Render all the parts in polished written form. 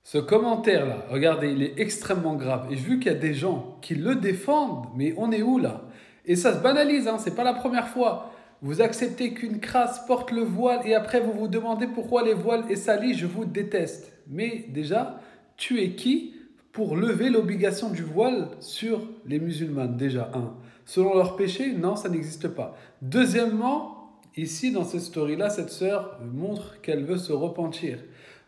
Ce commentaire-là, regardez, il est extrêmement grave. Et vu qu'il y a des gens qui le défendent, mais on est où là? Et ça se banalise, hein, c'est pas la première fois. Vous acceptez qu'une crasse porte le voile et après vous vous demandez pourquoi les voiles est sali, je vous déteste. Mais déjà, tu es qui pour lever l'obligation du voile sur les musulmanes? Déjà, un. Selon leur péché, non, ça n'existe pas. Deuxièmement, ici dans cette story-là, cette sœur montre qu'elle veut se repentir.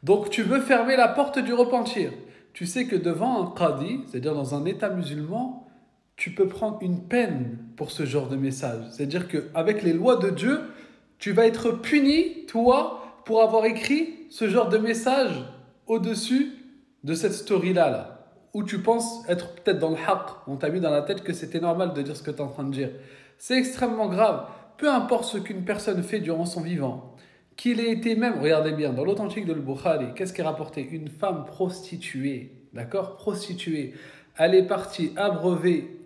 Donc tu veux fermer la porte du repentir. Tu sais que devant un qadi, c'est-à-dire dans un État musulman, tu peux prendre une peine pour ce genre de message. C'est-à-dire qu'avec les lois de Dieu, tu vas être puni, toi, pour avoir écrit ce genre de message au-dessus de cette story-là, là, où tu penses être peut-être dans le haqq. On t'a mis dans la tête que c'était normal de dire ce que tu es en train de dire. C'est extrêmement grave. Peu importe ce qu'une personne fait durant son vivant, qu'il ait été même, regardez bien, dans l'authentique de Bukhari, qu'est-ce qui est rapporté? Une femme prostituée, d'accord? Prostituée. Elle est partie abreuver,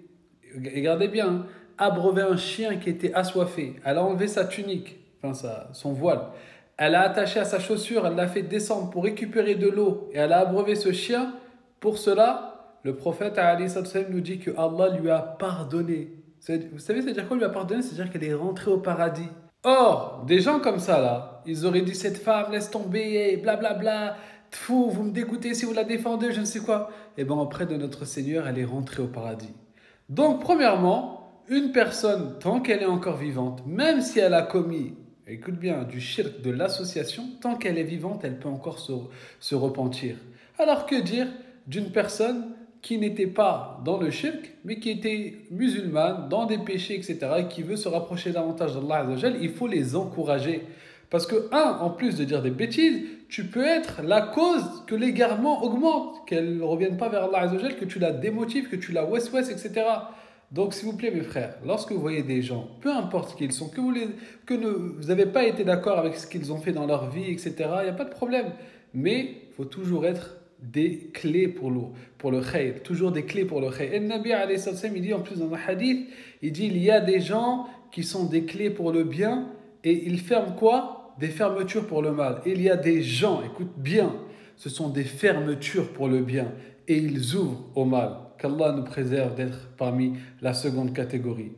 regardez bien, hein, abreuver un chien qui était assoiffé. Elle a enlevé sa tunique, enfin son voile. Elle a attaché à sa chaussure, elle l'a fait descendre pour récupérer de l'eau et elle a abreuvé ce chien. Pour cela, le prophète alayhi sallam nous dit que Allah lui a pardonné. Vous savez, c'est-à-dire quoi lui a pardonné? C'est-à-dire qu'elle est rentrée au paradis. Or, des gens comme ça, là, ils auraient dit cette femme, laisse tomber, blablabla, fou, vous me dégoûtez si vous la défendez, je ne sais quoi. Et bien, auprès de notre Seigneur, elle est rentrée au paradis. Donc, premièrement, une personne, tant qu'elle est encore vivante, même si elle a commis, écoute bien, du shirk, de l'association, tant qu'elle est vivante, elle peut encore se repentir. Alors que dire d'une personne qui n'était pas dans le shirk, mais qui était musulmane, dans des péchés, etc., et qui veut se rapprocher davantage d'Allah Azzawajal, il faut les encourager. Parce que, en plus de dire des bêtises, tu peux être la cause que l'égarement augmente, qu'elle ne revienne pas vers Allah Azzawajal, que tu la démotives, que tu la west-west, etc. Donc, s'il vous plaît, mes frères, lorsque vous voyez des gens, peu importe qui ils sont, vous n'avez pas été d'accord avec ce qu'ils ont fait dans leur vie, etc., il n'y a pas de problème. Mais il faut toujours être des clés pour le khayr, toujours des clés pour le khayr. Et le Nabi alayhi salam, il dit en plus dans un hadith, il dit il y a des gens qui sont des clés pour le bien et ils ferment quoi? Des fermetures pour le mal. Et il y a des gens, écoute bien, ce sont des fermetures pour le bien et ils ouvrent au mal. Qu'Allah nous préserve d'être parmi la seconde catégorie.